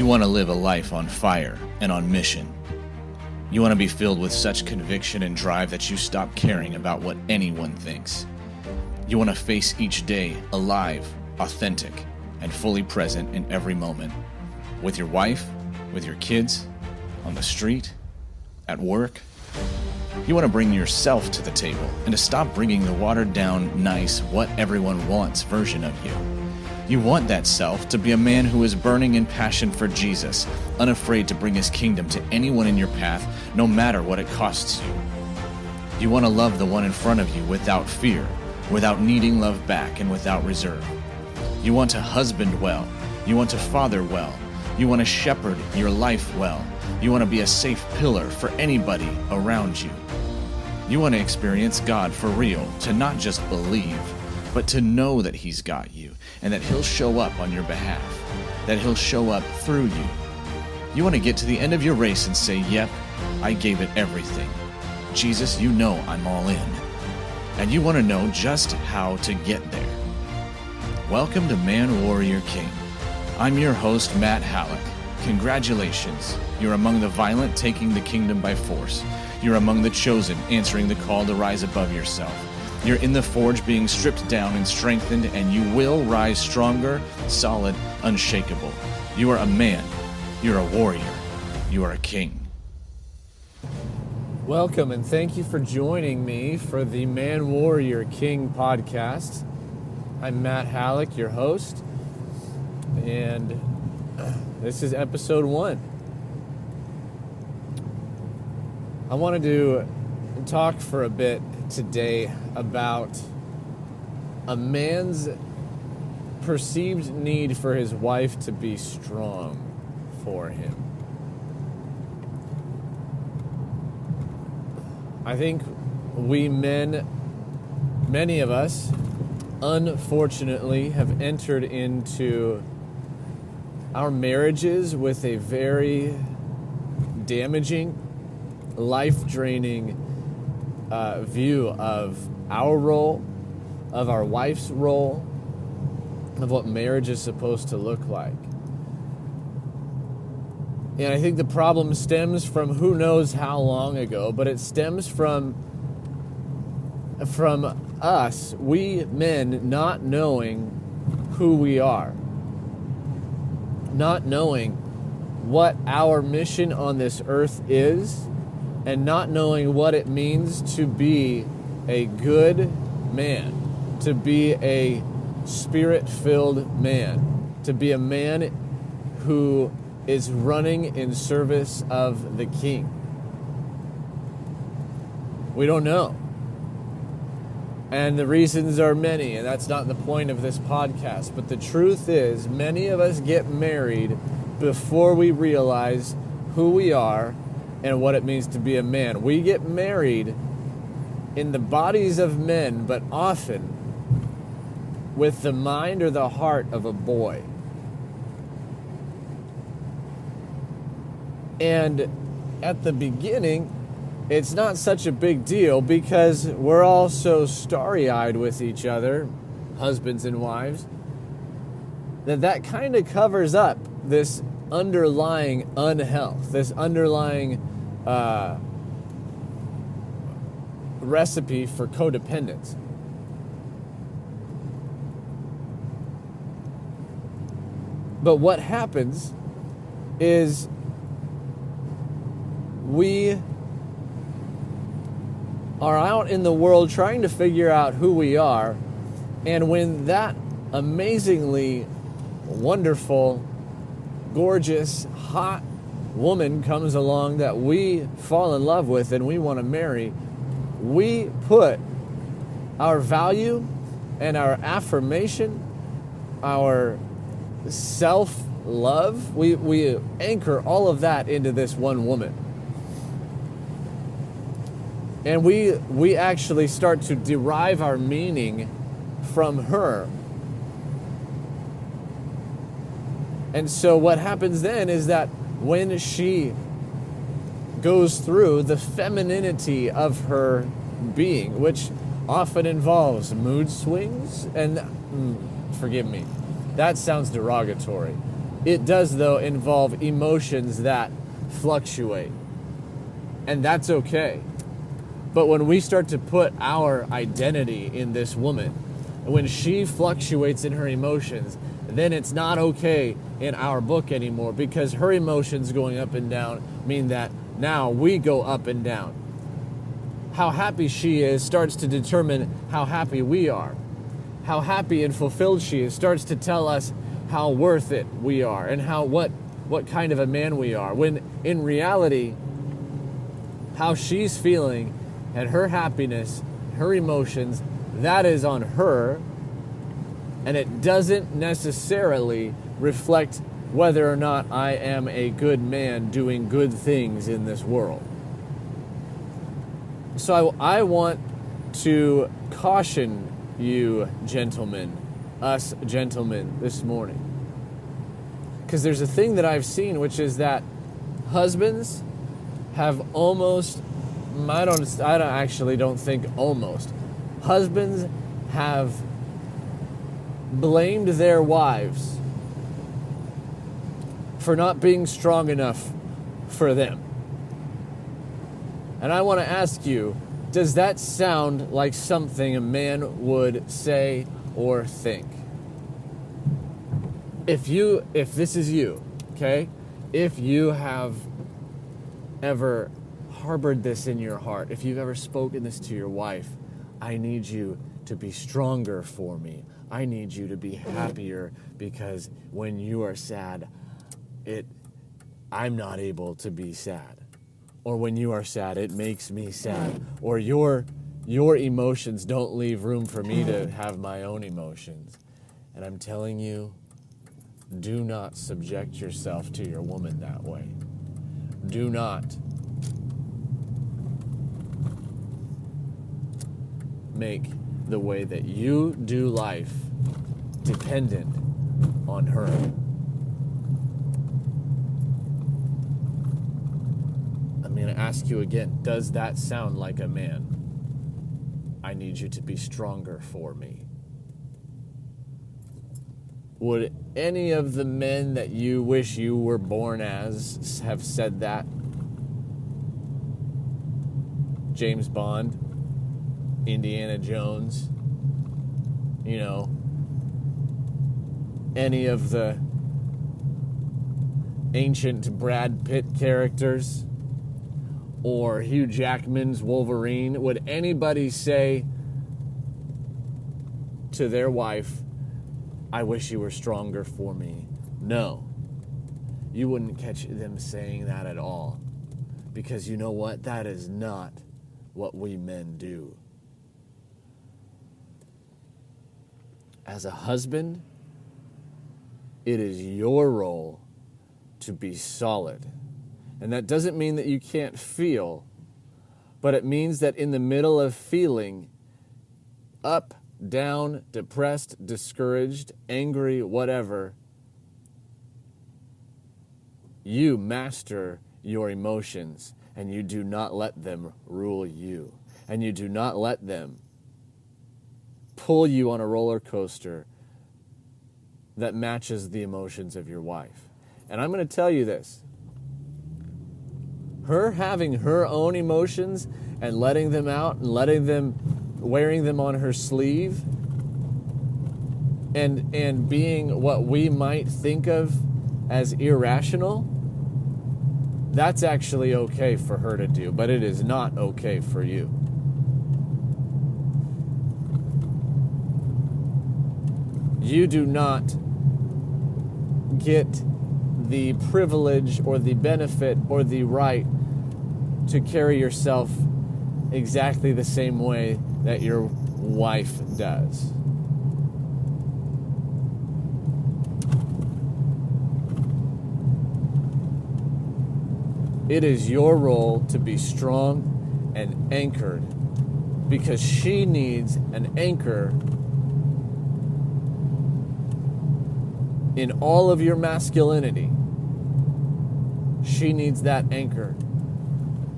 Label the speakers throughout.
Speaker 1: want to live a life on fire and on mission. You want to be filled with such conviction and drive that you stop caring about what anyone thinks. You want to face each day alive, authentic, and fully present in every moment. With your wife, with your kids, on the street, at work. You want to bring yourself to the table and to stop bringing the watered-down, nice, what everyone wants version of you. You want that self to be a man who is burning in passion for Jesus, unafraid to bring his kingdom to anyone in your path, no matter what it costs you. You want to love the one in front of you without fear, without needing love back, and without reserve. You want to husband well. You want to father well. You want to shepherd your life well. You want to be a safe pillar for anybody around you. You want to experience God for real, to not just believe, but to know that he's got you, and that he'll show up on your behalf, that he'll show up through you. You want to get to the end of your race and say, yep, I gave it everything. Jesus, you know I'm all in. And you want to know just how to get there. Welcome to Man, Warrior, King. I'm your host, Matt Hallock. Congratulations. You're among the violent taking the kingdom by force. You're among the chosen answering the call to rise above yourself. You're in the forge being stripped down and strengthened, and you will rise stronger, solid, unshakable. You are a man. You're a warrior. You are a king.
Speaker 2: Welcome, and thank you for joining me for the Man, Warrior, King podcast. I'm Matt Hallock, your host, and this is episode 1. I wanted to talk for a bit today about a man's perceived need for his wife to be strong for him. I think we men, many of us, unfortunately, have entered into our marriages with a very damaging, life-draining view of our role, of our wife's role, of what marriage is supposed to look like. And I think the problem stems from who knows how long ago, but it stems from us, we men, not knowing who we are. Not knowing what our mission on this earth is, and not knowing what it means to be a good man, to be a spirit-filled man, to be a man who is running in service of the King. We don't know. And the reasons are many, and that's not the point of this podcast. But the truth is, many of us get married before we realize who we are and what it means to be a man. We get married in the bodies of men, but often with the mind or the heart of a boy. And at the beginning, it's not such a big deal because we're all so starry-eyed with each other, husbands and wives, that kind of covers up this underlying unhealth, this underlying recipe for codependence. But what happens is we are out in the world trying to figure out who we are, and when that amazingly wonderful, gorgeous, hot woman comes along that we fall in love with and we want to marry, we put our value and our affirmation, our self-love, we anchor all of that into this one woman. And we actually start to derive our meaning from her. And so what happens then is that when she goes through the femininity of her being, which often involves mood swings, and forgive me, that sounds derogatory, It does, though, involve emotions that fluctuate. And that's okay. But when we start to put our identity in this woman, when she fluctuates in her emotions, then it's not okay in our book anymore, because her emotions going up and down mean that now we go up and down. How happy she is starts to determine how happy we are. How happy and fulfilled she is starts to tell us how worth it we are and what kind of a man we are. When in reality, how she's feeling and her happiness, her emotions, that is on her, and it doesn't necessarily reflect whether or not I am a good man doing good things in this world. So I want to caution you gentlemen, us gentlemen, this morning. Because there's a thing that I've seen, which is that husbands have almost, I don't think almost. Husbands have blamed their wives for not being strong enough for them. And I want to ask you, does that sound like something a man would say or think? If this is you, okay? If you have ever harbored this in your heart, if you've ever spoken this to your wife, I need you to be stronger for me. I need you to be happier, because when you are sad, I'm not able to be sad. Or when you are sad, it makes me sad. Or your emotions don't leave room for me to have my own emotions. And I'm telling you, do not subject yourself to your woman that way. Do not make the way that you do life dependent on her. I'm going to ask you again, does that sound like a man? I need you to be stronger for me. Would any of the men that you wish you were born as have said that? James Bond, Indiana Jones, any of the ancient Brad Pitt characters, or Hugh Jackman's Wolverine. Would anybody say to their wife, I wish you were stronger for me? No. You wouldn't catch them saying that at all. Because you know what? That is not what we men do. As a husband, it is your role to be solid. And that doesn't mean that you can't feel, but it means that in the middle of feeling up, down, depressed, discouraged, angry, whatever, you master your emotions, and you do not let them rule you. And you do not let them pull you on a roller coaster that matches the emotions of your wife. And I'm going to tell you this. Her having her own emotions and letting them out and wearing them on her sleeve and being what we might think of as irrational, that's actually okay for her to do, but it is not okay for you. You do not get the privilege or the benefit or the right to carry yourself exactly the same way that your wife does. It is your role to be strong and anchored, because she needs an anchor in all of your masculinity. She needs that anchor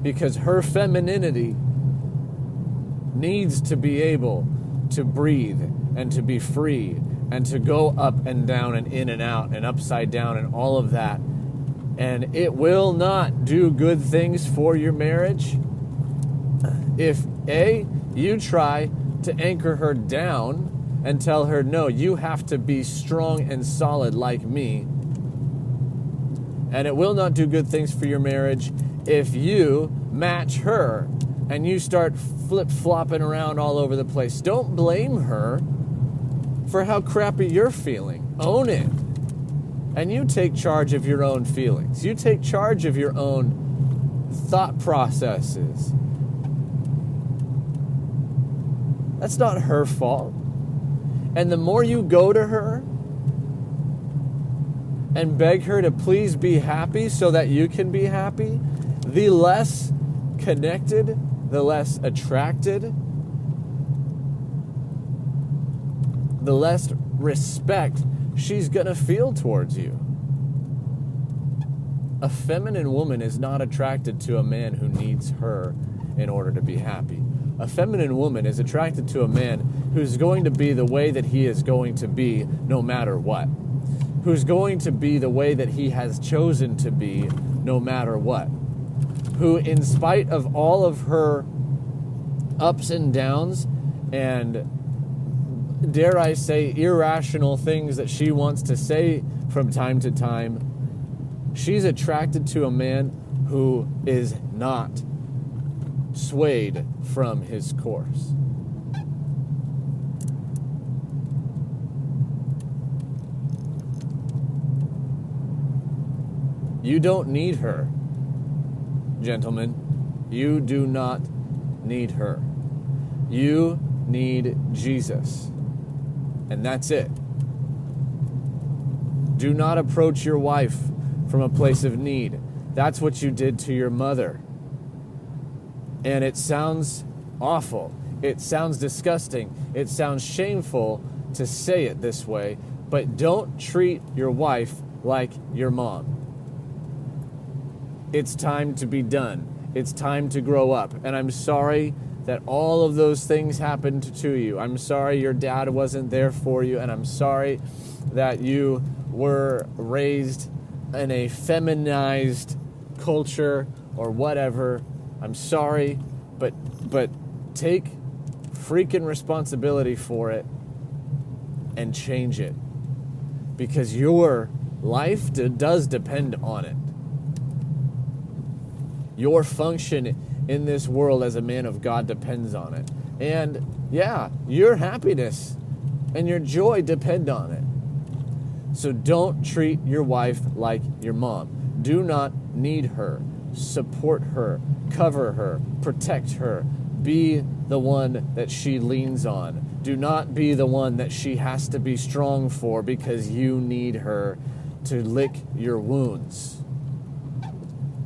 Speaker 2: because her femininity needs to be able to breathe and to be free and to go up and down and in and out and upside down and all of that. And it will not do good things for your marriage if you try to anchor her down and tell her, no, you have to be strong and solid like me. And it will not do good things for your marriage if you match her and you start flip-flopping around all over the place. Don't blame her for how crappy you're feeling. Own it. And you take charge of your own feelings. You take charge of your own thought processes. That's not her fault. And the more you go to her and beg her to please be happy so that you can be happy, the less connected, the less attracted, the less respect she's going to feel towards you. A feminine woman is not attracted to a man who needs her in order to be happy. A feminine woman is attracted to a man who's going to be the way that he is going to be no matter what. Who's going to be the way that he has chosen to be no matter what. Who, in spite of all of her ups and downs and, dare I say, irrational things that she wants to say from time to time, she's attracted to a man who is not swayed from his course. You don't need her, gentlemen. You do not need her. You need Jesus. And that's it. Do not approach your wife from a place of need. That's what you did to your mother. And it sounds awful. It sounds disgusting. It sounds shameful to say it this way, but don't treat your wife like your mom. It's time to be done. It's time to grow up. And I'm sorry that all of those things happened to you. I'm sorry your dad wasn't there for you, and I'm sorry that you were raised in a feminized culture or whatever. I'm sorry, but take freaking responsibility for it and change it, because your life does depend on it. Your function in this world as a man of God depends on it. And yeah, your happiness and your joy depend on it. So don't treat your wife like your mom. Do not need her. Support her. Cover her. Protect her. Be the one that she leans on. Do not be the one that she has to be strong for because you need her to lick your wounds.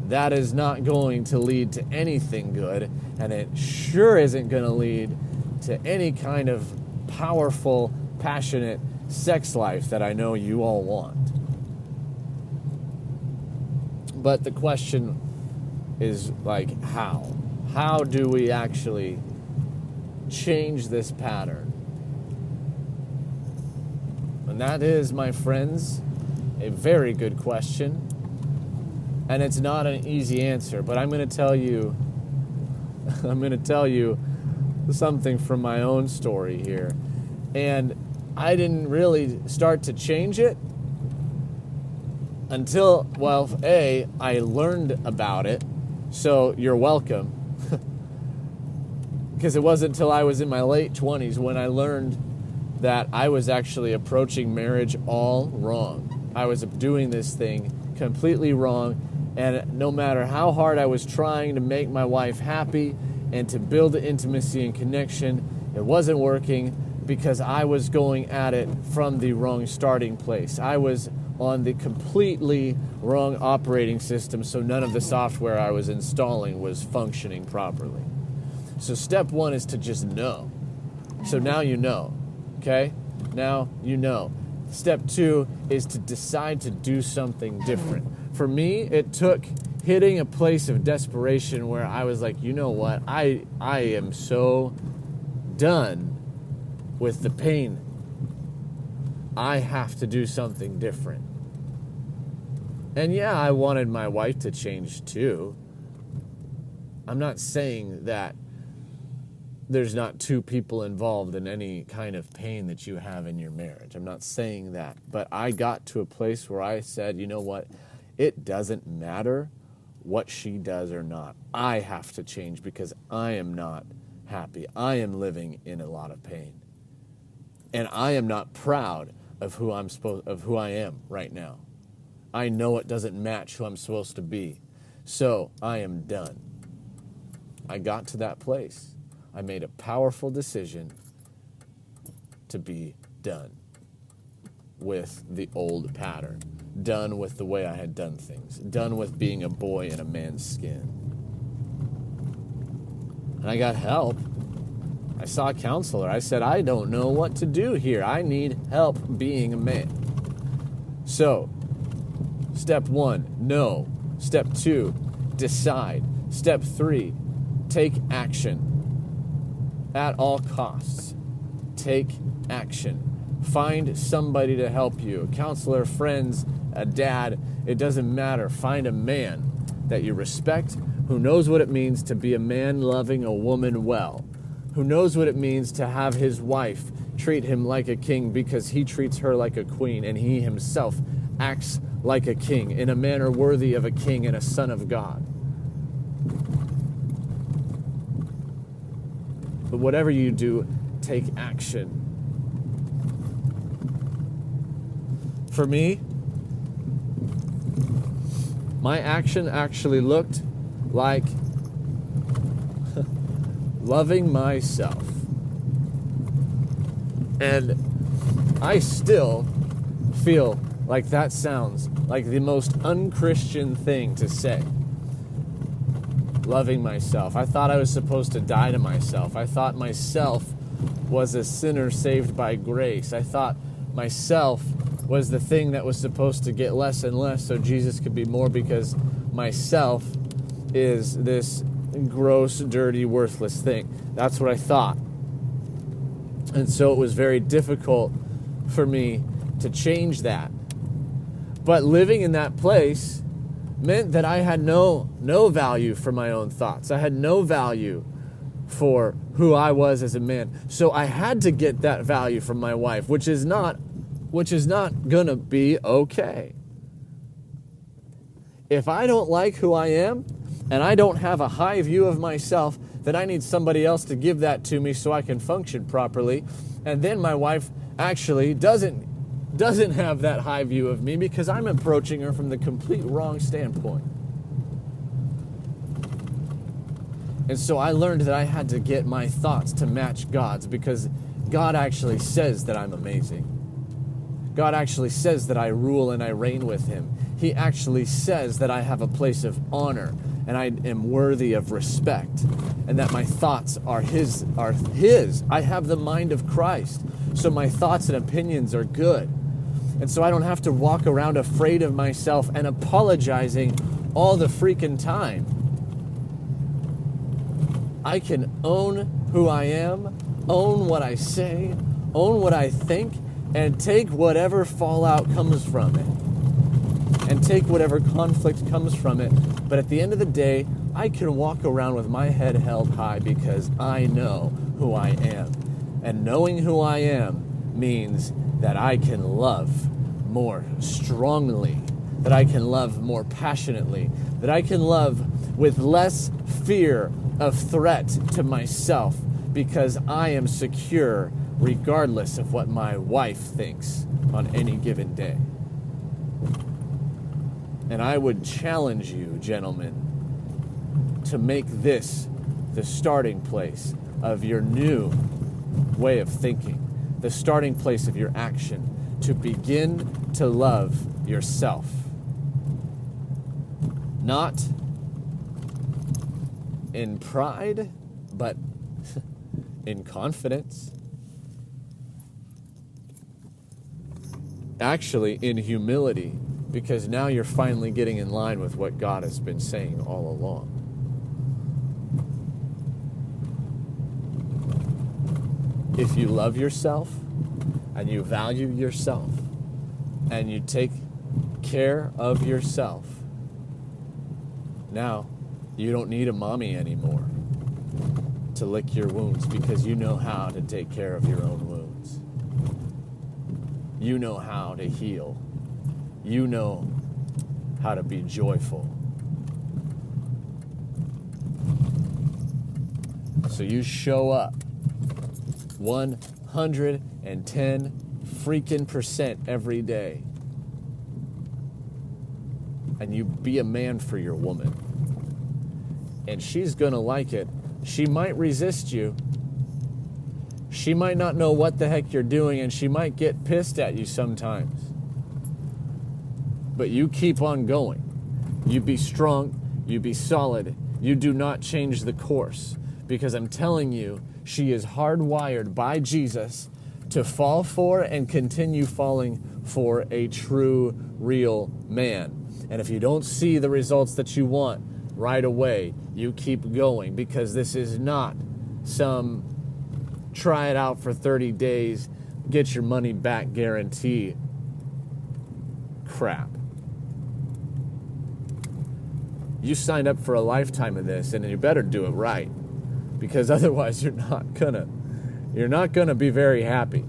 Speaker 2: That is not going to lead to anything good, and it sure isn't going to lead to any kind of powerful, passionate sex life that I know you all want. But the question is, like, how? How do we actually change this pattern? And that is, my friends, a very good question. And it's not an easy answer, but I'm going to tell you something from my own story here. And I didn't really start to change it until, well, I learned about it. So you're welcome. Because it wasn't until I was in my late 20s when I learned that I was actually approaching marriage all wrong. I was doing this thing completely wrong. And no matter how hard I was trying to make my wife happy and to build the intimacy and connection, it wasn't working because I was going at it from the wrong starting place. I was on the completely wrong operating system, so none of the software I was installing was functioning properly. So step one is to just know. So now you know, okay? Now you know. Step two is to decide to do something different. For me, it took hitting a place of desperation where I was like, you know what? I am so done with the pain. I have to do something different. And yeah, I wanted my wife to change too. I'm not saying that there's not two people involved in any kind of pain that you have in your marriage. I'm not saying that. But I got to a place where I said, you know what? It doesn't matter what she does or not. I have to change because I am not happy. I am living in a lot of pain. And I am not proud of who I am right now. I know it doesn't match who I'm supposed to be. So I am done. I got to that place. I made a powerful decision to be done with the old pattern, done with the way I had done things, done with being a boy in a man's skin. And I got help. I saw a counselor. I said, I don't know what to do here. I need help being a man. So, step 1, no. Step 2, decide. Step 3, take action. At all costs, take action. Find somebody to help you, a counselor, friends, a dad. It doesn't matter. Find a man that you respect, who knows what it means to be a man loving a woman well, who knows what it means to have his wife treat him like a king because he treats her like a queen and he himself acts like a king in a manner worthy of a king and a son of God. But whatever you do, take action. For me, my action actually looked like loving myself. And I still feel like that sounds like the most unchristian thing to say. Loving myself. I thought I was supposed to die to myself. I thought myself was a sinner saved by grace. I thought myself was the thing that was supposed to get less and less so Jesus could be more, because myself is this gross, dirty, worthless thing. That's what I thought. And so it was very difficult for me to change that. But living in that place meant that I had no value for my own thoughts. I had no value for who I was as a man. So I had to get that value from my wife, which is not gonna be okay. If I don't like who I am and I don't have a high view of myself, then I need somebody else to give that to me so I can function properly. And then my wife actually doesn't have that high view of me because I'm approaching her from the complete wrong standpoint. And so I learned that I had to get my thoughts to match God's, because God actually says that I'm amazing. God actually says that I rule and I reign with him. He actually says that I have a place of honor and I am worthy of respect, and that my thoughts are his. I have the mind of Christ. So my thoughts and opinions are good. And so I don't have to walk around afraid of myself and apologizing all the freaking time. I can own who I am, own what I say, own what I think, and take whatever fallout comes from it. And take whatever conflict comes from it. But at the end of the day, I can walk around with my head held high because I know who I am. And knowing who I am means that I can love more strongly, that I can love more passionately, that I can love with less fear of threat to myself, because I am secure regardless of what my wife thinks on any given day. And I would challenge you, gentlemen, to make this the starting place of your new way of thinking, the starting place of your action, to begin to love yourself. Not in pride, but in confidence. Actually, in humility, because now you're finally getting in line with what God has been saying all along. If you love yourself, and you value yourself, and you take care of yourself, now you don't need a mommy anymore to lick your wounds, because you know how to take care of your own wounds. You know how to heal. You know how to be joyful. So you show up 110 freaking % every day. And you be a man for your woman. And she's gonna like it. She might resist you. She might not know what the heck you're doing, and she might get pissed at you sometimes. But you keep on going. You be strong. You be solid. You do not change the course. Because I'm telling you, she is hardwired by Jesus to fall for and continue falling for a true, real man. And if you don't see the results that you want right away, you keep going, because this is not some try it out for 30 days, get your money back guarantee crap. You signed up for a lifetime of this, and you better do it right, because otherwise you're not gonna be very happy.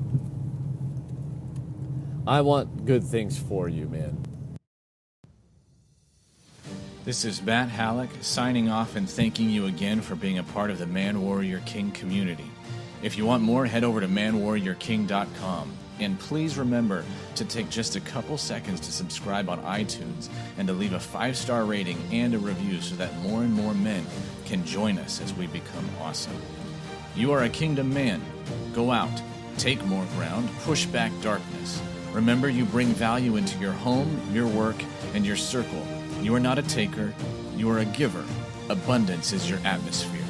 Speaker 2: I want good things for you, man.
Speaker 1: This is Matt Hallock signing off and thanking you again for being a part of the Man Warrior King community. If you want more, head over to manwarriorking.com. And please remember to take just a couple seconds to subscribe on iTunes and to leave a 5-star rating and a review so that more and more men can join us as we become awesome. You are a kingdom man. Go out, take more ground, push back darkness. Remember, you bring value into your home, your work, and your circle. You are not a taker, you are a giver. Abundance is your atmosphere.